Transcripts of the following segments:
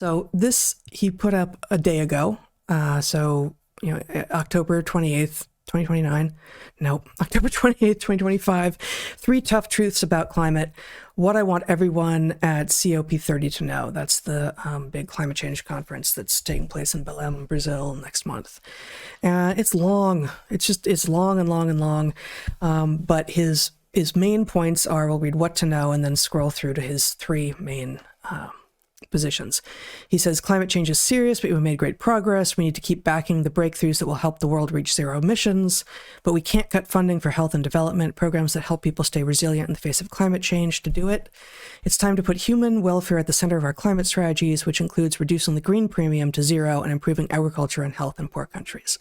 So this he put up a day ago. October 28th, 2029. Nope, October 28th, 2025. 3 tough truths about climate. What I want everyone at COP30 to know. That's the big climate change conference that's taking place in Belém, Brazil next month. It's long. It's long and long and long. But his main points are, we'll read what to know and then scroll through to his 3 main positions. He says climate change is serious, but we've made great progress. We need to keep backing the breakthroughs that will help the world reach zero emissions, but we can't cut funding for health and development programs that help people stay resilient in the face of climate change. To do it, it's time to put human welfare at the center of our climate strategies, which includes reducing the green premium to zero and improving agriculture and health in poor countries.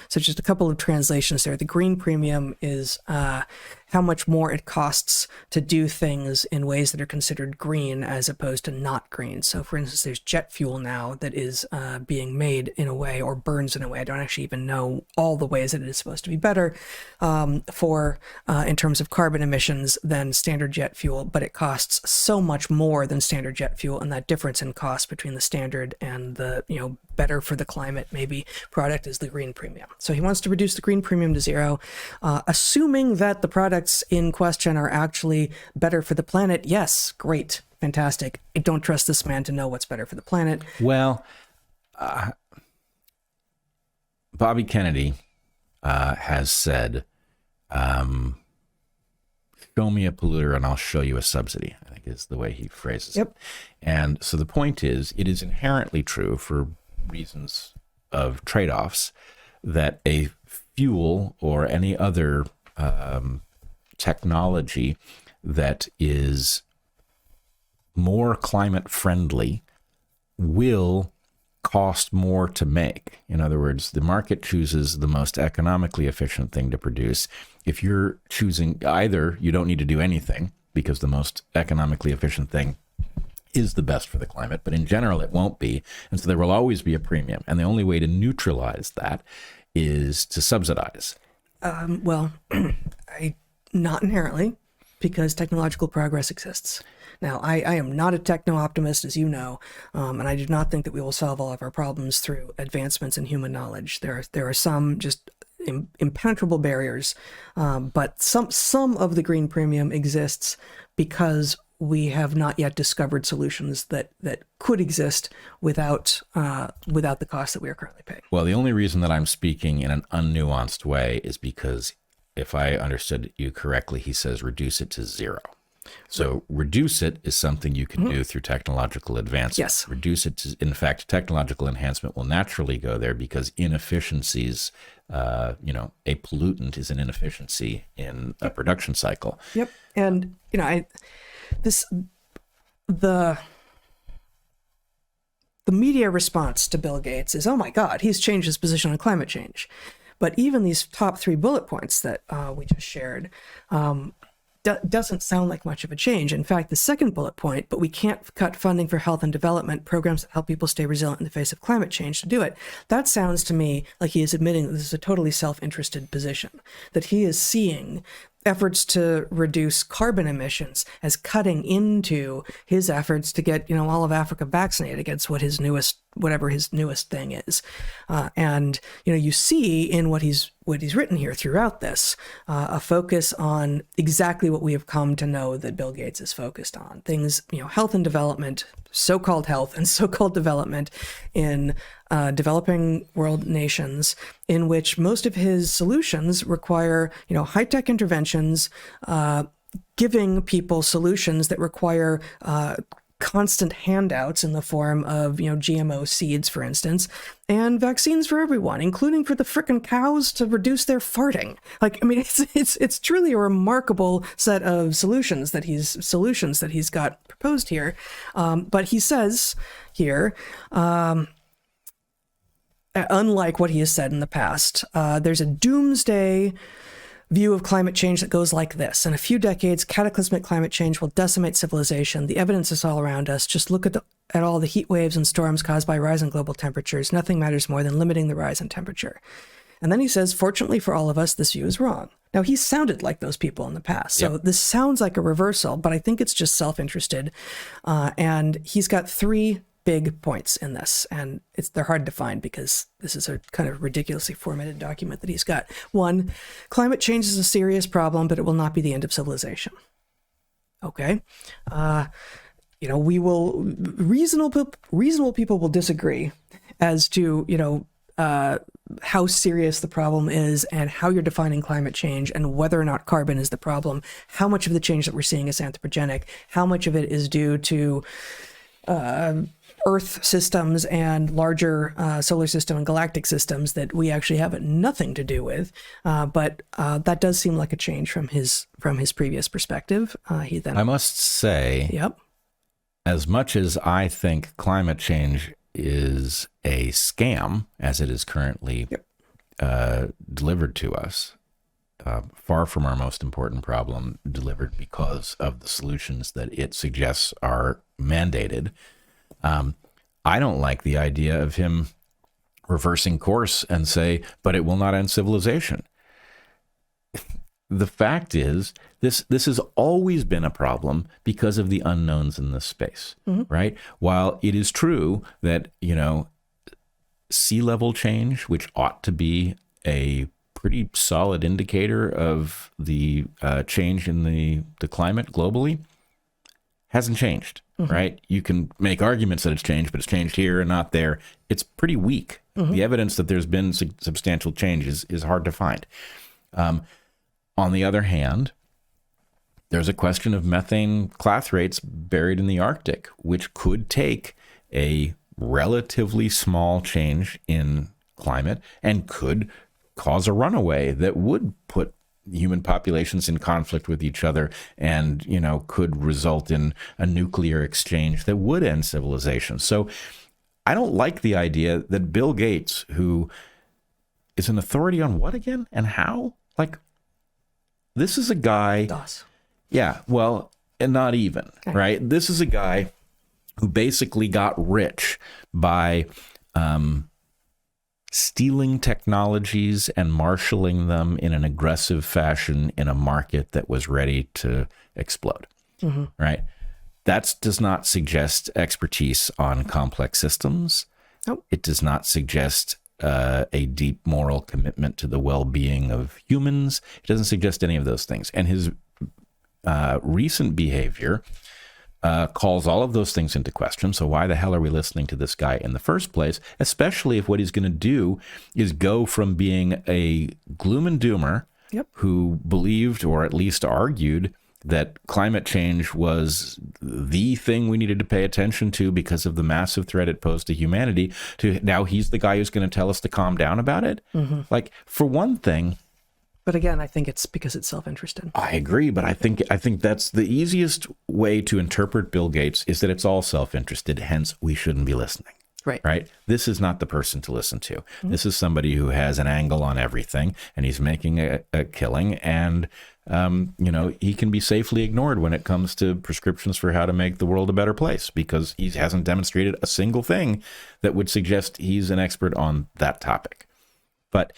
So just a couple of translations there. The green premium is how much more it costs to do things in ways that are considered green as opposed to not green. So for instance, there's jet fuel now that is being made in a way, or burns in a way, I don't actually even know all the ways that it is supposed to be better in terms of carbon emissions than standard jet fuel, but it costs so much more than standard jet fuel, and that difference in cost between the standard and the, better for the climate maybe product is the green premium. So he wants to reduce the green premium to zero, assuming that the products in question are actually better for the planet. Yes, great, fantastic. I don't trust this man to know what's better for the planet. Well, Bobby Kennedy has said, show me a polluter and I'll show you a subsidy, I think is the way he phrases it. And so the point is, it is inherently true for reasons of trade-offs that a fuel or any other technology that is more climate friendly will cost more to make. In other words, the market chooses the most economically efficient thing to produce. If you're choosing either, you don't need to do anything because the most economically efficient thing is the best for the climate, but in general it won't be. And so there will always be a premium. And the only way to neutralize that is to subsidize. Not inherently, because technological progress exists. Now, I am not a techno-optimist, as you know, and I do not think that we will solve all of our problems through advancements in human knowledge. There are some just impenetrable barriers, but some of the green premium exists because we have not yet discovered solutions that could exist without the cost that we are currently paying. Well, the only reason that I'm speaking in an unnuanced way is because, if I understood you correctly, he says reduce it to zero. So reduce it is something you can do through technological advancement. Yes. Reduce it to, in fact, technological enhancement will naturally go there because inefficiencies, a pollutant is an inefficiency in a production cycle. Yep. And, the media response to Bill Gates is, oh my God, he's changed his position on climate change. But even these top 3 bullet points that we just shared doesn't sound like much of a change. In fact, the second bullet point, but we can't cut funding for health and development programs that help people stay resilient in the face of climate change to do it. That sounds to me like he is admitting that this is a totally self-interested position, that he is seeing efforts to reduce carbon emissions as cutting into his efforts to get, all of Africa vaccinated against whatever his newest thing is. And you see in what he's written here throughout this, a focus on exactly what we have come to know that Bill Gates is focused on. Things, health and development, so-called health and so-called development in developing world nations, in which most of his solutions require, high-tech interventions, giving people solutions that require constant handouts in the form of, GMO seeds, for instance, and vaccines for everyone, including for the frickin' cows to reduce their farting. It's truly a remarkable set of solutions that he's got proposed here. But he says here, unlike what he has said in the past, there's a doomsday view of climate change that goes like this. In a few decades, cataclysmic climate change will decimate civilization. The evidence is all around us. Just look at all the heat waves and storms caused by rising global temperatures. Nothing matters more than limiting the rise in temperature. And then he says, fortunately for all of us, this view is wrong. Now, he sounded like those people in the past. So This sounds like a reversal, but I think it's just self-interested. And he's got 3 big points in this, and they're hard to find because this is a kind of ridiculously formatted document that he's got. One, climate change is a serious problem, but it will not be the end of civilization. Okay. We will, reasonable people will disagree as to, how serious the problem is and how you're defining climate change and whether or not carbon is the problem, how much of the change that we're seeing is anthropogenic, how much of it is due to Earth systems and larger solar system and galactic systems that we actually have nothing to do with. But that does seem like a change from his previous perspective. I must say, yep. As much as I think climate change is a scam, as it is currently delivered to us, far from our most important problem, delivered because of the solutions that it suggests are mandated. I don't like the idea of him reversing course and say, but it will not end civilization. The fact is, this has always been a problem because of the unknowns in this space, right? While it is true that, sea level change, which ought to be a pretty solid indicator of the change in the climate globally, hasn't changed, right? You can make arguments that it's changed, but it's changed here and not there. It's pretty weak. The evidence that there's been substantial change is hard to find. On the other hand, there's a question of methane clath rates buried in the Arctic, which could take a relatively small change in climate and could cause a runaway that would put human populations in conflict with each other and, could result in a nuclear exchange that would end civilization. So I don't like the idea that Bill Gates, who is an authority on what again and how? This is a guy. DOS. Yeah, well, and not even, right? This is a guy who basically got rich by stealing technologies and marshaling them in an aggressive fashion in a market that was ready to explode, right? That does not suggest expertise on complex systems. Nope. It does not suggest a deep moral commitment to the well-being of humans. It doesn't suggest any of those things. And his recent behavior calls all of those things into question. So why the hell are we listening to this guy in the first place? Especially if what he's going to do is go from being a gloom and doomer who believed, or at least argued, that climate change was the thing we needed to pay attention to because of the massive threat it posed to humanity, to now he's the guy who's going to tell us to calm down about it. For one thing. But again, I think it's because it's self-interested. I agree, but I think that's the easiest way to interpret Bill Gates is that it's all self-interested, hence we shouldn't be listening. Right. This is not the person to listen to. This is somebody who has an angle on everything, and he's making a killing, and he can be safely ignored when it comes to prescriptions for how to make the world a better place, because he hasn't demonstrated a single thing that would suggest he's an expert on that topic. But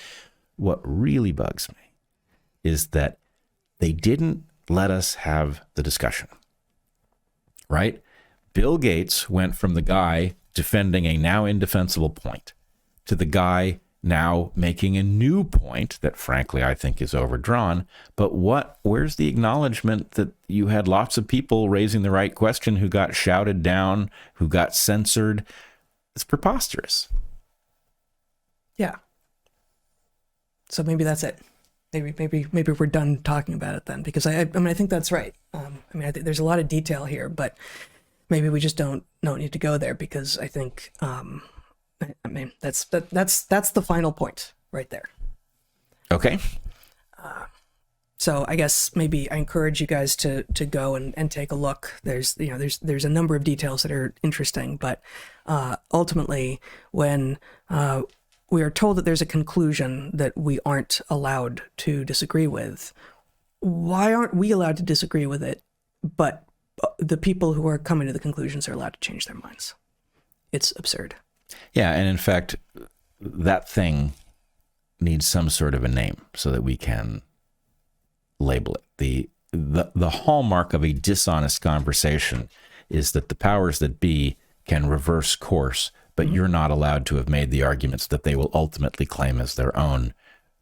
what really bugs me is that they didn't let us have the discussion, right? Bill Gates went from the guy defending a now indefensible point to the guy now making a new point that frankly I think is overdrawn. But where's the acknowledgement that you had lots of people raising the right question who got shouted down, who got censored? It's preposterous. Yeah. So maybe that's it. Maybe we're done talking about it then, because I think that's right. I think there's a lot of detail here, but maybe we just don't need to go there, because I think that's the final point right there. Okay. So I guess maybe I encourage you guys to go and take a look. There's a number of details that are interesting, but ultimately when we are told that there's a conclusion that we aren't allowed to disagree with, why aren't we allowed to disagree with it, but the people who are coming to the conclusions are allowed to change their minds? It's absurd. Yeah, and in fact, that thing needs some sort of a name so that we can label it. The hallmark of a dishonest conversation is that the powers that be can reverse course, but you're not allowed to have made the arguments that they will ultimately claim as their own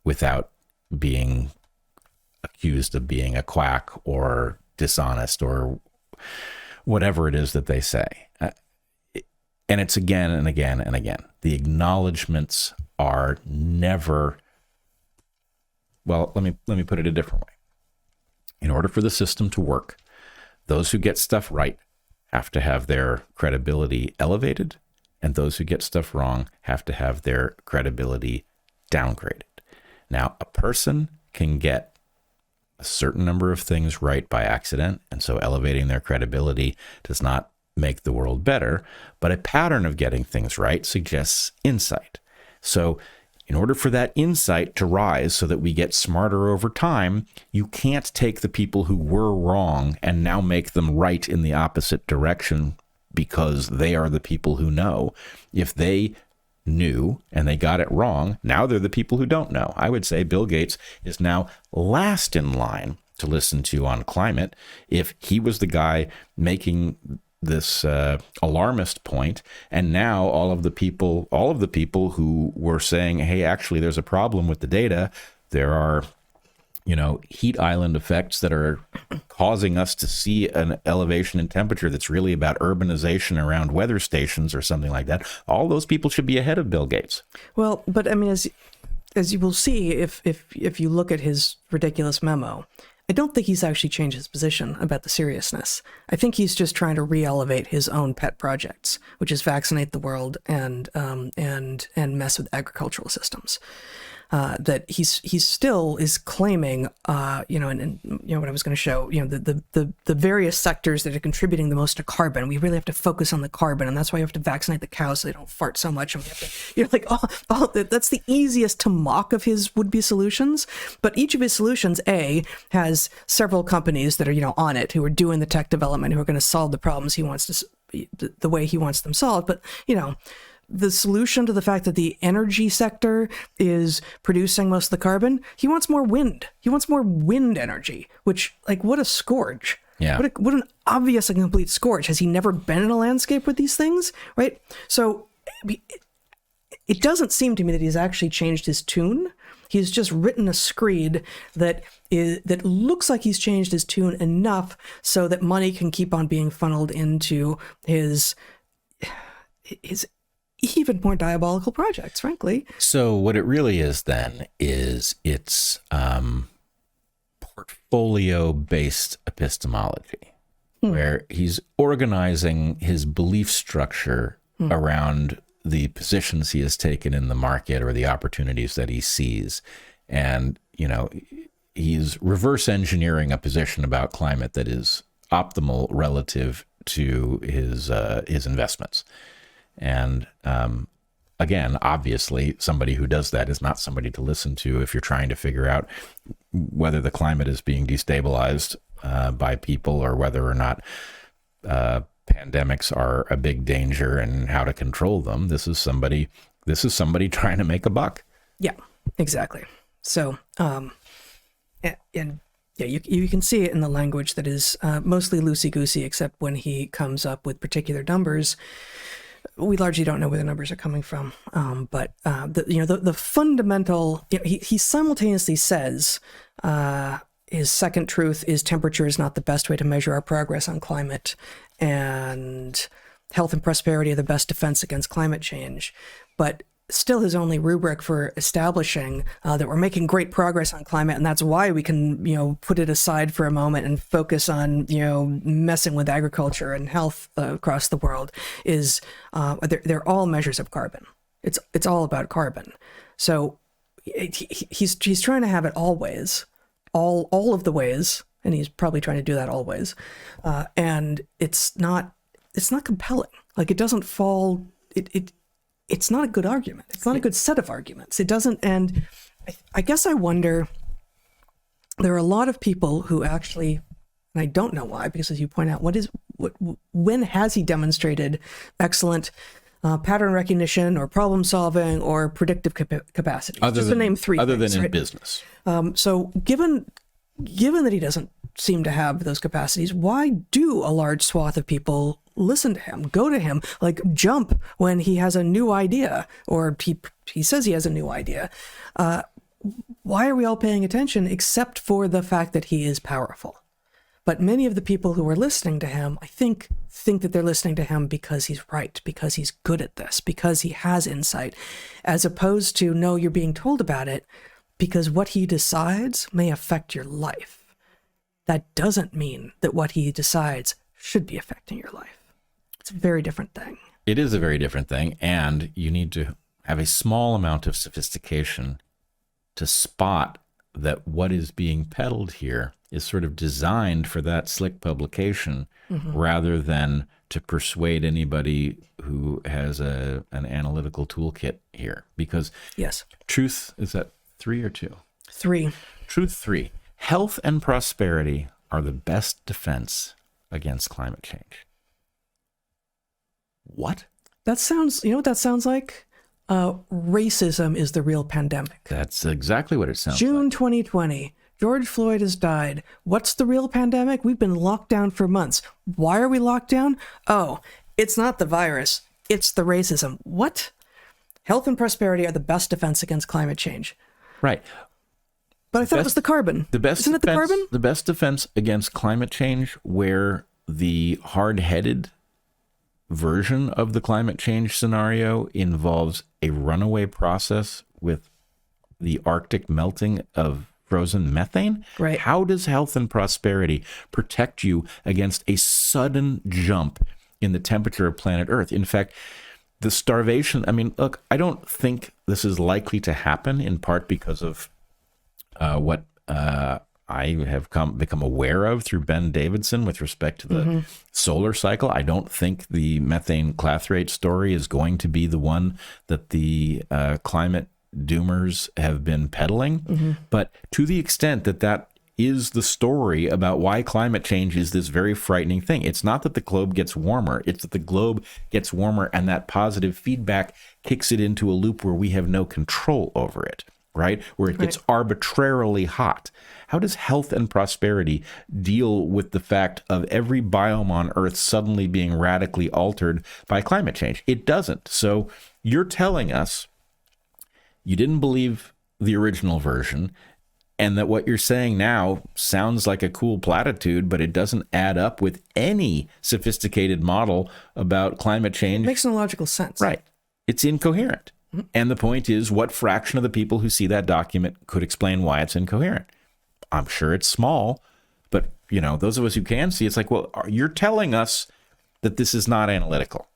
without being accused of being a quack or dishonest or whatever it is that they say. And it's again and again and again. The acknowledgments are never, well, let me put it a different way. In order for the system to work, those who get stuff right have to have their credibility elevated, and those who get stuff wrong have to have their credibility downgraded. Now, a person can get a certain number of things right by accident, and so elevating their credibility does not make the world better, but a pattern of getting things right suggests insight. So in order for that insight to rise so that we get smarter over time, you can't take the people who were wrong and now make them right in the opposite direction because they are the people who know. If they knew and they got it wrong, now they're the people who don't know. I would say Bill Gates is now last in line to listen to on climate. If he was the guy making this alarmist point, and now all of the people who were saying, hey, actually there's a problem with the data, there are heat island effects that are causing us to see an elevation in temperature that's really about urbanization around weather stations or something like that, all those people should be ahead of Bill Gates. Well, but I mean, as you will see if you look at his ridiculous memo, I don't think he's actually changed his position about the seriousness. I think he's just trying to re-elevate his own pet projects, which is vaccinate the world and mess with agricultural systems. That he still is claiming, and what I was going to show, the various sectors that are contributing the most to carbon. We really have to focus on the carbon, and that's why you have to vaccinate the cows so they don't fart so much. And we have to, that's the easiest to mock of his would-be solutions. But each of his solutions, has several companies that are, on it, who are doing the tech development, who are going to solve the problems he wants to, the way he wants them solved. But, the solution to the fact that the energy sector is producing most of the carbon, he wants more wind. He wants more wind energy, which, what a scourge. Yeah. What an obvious and complete scourge. Has he never been in a landscape with these things? Right? So it doesn't seem to me that he's actually changed his tune. He's just written a screed that looks like he's changed his tune enough so that money can keep on being funneled into his even more diabolical projects, frankly. So what it really is then is it's portfolio-based epistemology, where he's organizing his belief structure around the positions he has taken in the market or the opportunities that he sees. And, he's reverse engineering a position about climate that is optimal relative to his investments. And again, obviously, somebody who does that is not somebody to listen to if you're trying to figure out whether the climate is being destabilized by people or whether or not pandemics are a big danger and how to control them. This is somebody trying to make a buck. Yeah, exactly. So, you can see it in the language that is mostly loosey-goosey, except when he comes up with particular numbers. We largely don't know where the numbers are coming from, but the fundamental. He simultaneously says his second truth is temperature is not the best way to measure our progress on climate, and health and prosperity are the best defense against climate change. But still, his only rubric for establishing that we're making great progress on climate, and that's why we can, put it aside for a moment and focus on, messing with agriculture and health across the world, is they're all measures of carbon. It's all about carbon. So he's trying to have it always, all of the ways, and he's probably trying to do that always. And it's not compelling. It doesn't fall. It's not a good argument. It's not a good set of arguments. It doesn't, and I guess I wonder, there are a lot of people who actually, and I don't know why, because as you point out, when has he demonstrated excellent pattern recognition or problem solving or predictive capacity? Just to name three other things, than in right? business. So given that he doesn't seem to have those capacities, why do a large swath of people listen to him, go to him, like jump when he has a new idea, or he says he has a new idea? Why are we all paying attention except for the fact that he is powerful? But many of the people who are listening to him, I think that they're listening to him because he's right, because he's good at this, because he has insight, as opposed to, no, you're being told about it because what he decides may affect your life. That doesn't mean that what he decides should be affecting your life. It's a very different thing. It is a very different thing, and you need to have a small amount of sophistication to spot that what is being peddled here is sort of designed for that slick publication, rather than to persuade anybody who has an analytical toolkit here. Because yes, truth, is that 3 or 2? 3. Truth 3. Health and prosperity are the best defense against climate change. What? That sounds, you know what that sounds like? Racism is the real pandemic. That's exactly what it sounds June like. 2020. George Floyd has died. What's the real pandemic? We've been locked down for months. Why are we locked down? Oh, it's not the virus. It's the racism. What? Health and prosperity are the best defense against climate change. Right. But I thought it was the carbon. The best Isn't it the carbon? The best defense against climate change, where the hard-headed version of the climate change scenario involves a runaway process with the Arctic melting of frozen methane. Right. How does health and prosperity protect you against a sudden jump in the temperature of planet Earth? In fact, the starvation, I mean, look, I don't think this is likely to happen, in part because of what I have become aware of through Ben Davidson with respect to the solar cycle. I don't think the methane clathrate story is going to be the one that the climate doomers have been peddling. But to the extent that that is the story about why climate change is this very frightening thing, it's not that the globe gets warmer, it's that the globe gets warmer and that positive feedback kicks it into a loop where we have no control over it, right? Where it gets arbitrarily hot. How does health and prosperity deal with the fact of every biome on Earth suddenly being radically altered by climate change? It doesn't. So you're telling us you didn't believe the original version, and that what you're saying now sounds like a cool platitude, but it doesn't add up with any sophisticated model about climate change. It makes no logical sense. Right. It's incoherent. And the point is, what fraction of the people who see that document could explain why it's incoherent? I'm sure it's small, but, you know, those of us who can see, it's like, well, you're telling us that this is not analytical.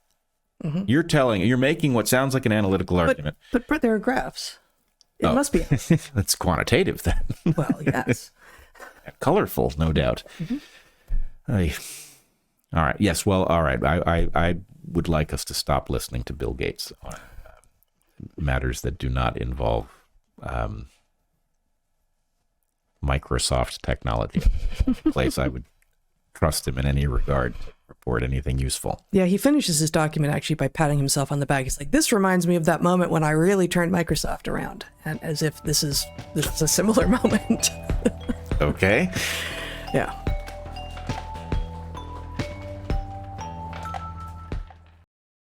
You're making what sounds like an analytical argument. But Brett, there are graphs. It must be. That's quantitative then. Well, yes. Colorful, no doubt. All right. Yes. Well, all right. I would like us to stop listening to Bill Gates on matters that do not involve Microsoft technology. Place I would trust him in any regard to report anything useful. Yeah, he finishes his document actually by patting himself on the back. He's like, this reminds me of that moment when I really turned Microsoft around. And as if this is a similar moment. Okay. Yeah.